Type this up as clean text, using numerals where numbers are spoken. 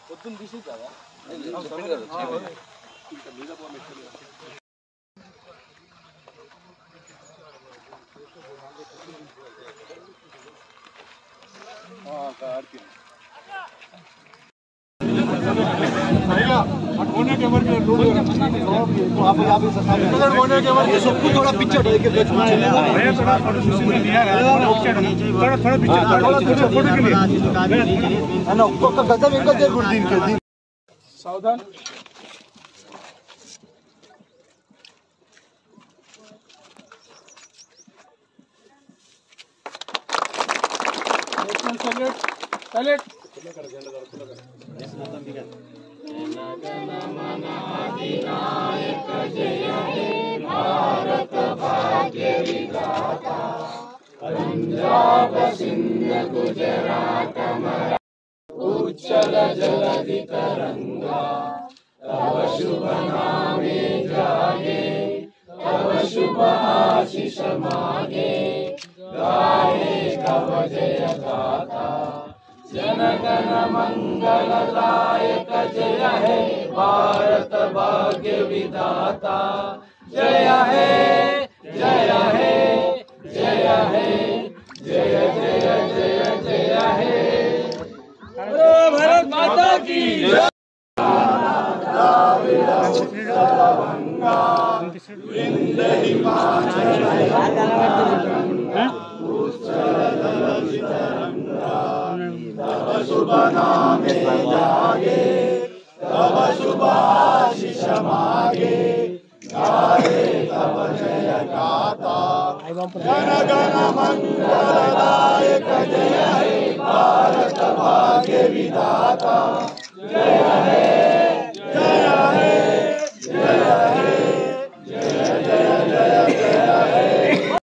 పొద్దున్న తీసి కదా ये सबको थोड़ा पीछे थोड़ा सावधान पहले भारत भाग्य विधाता पंजाब सिंध गुजरात उज्जवल जलधि तरंगा तव शुभ नामे जागे तव शुभ आशीष मागे गाये तव जय गाथा जनगण मंगलदायक जय हे भारत भाग्य विधाता जय हे जय हे जय हे जय जय जय जय हे भारत माता की तव शुभ नामे जागे तव शुभ आशीष मागे गाये तव जय गाथा जन गण मंगलदायक जय हे भारत भाग्य विधाता जय हे जय हे जय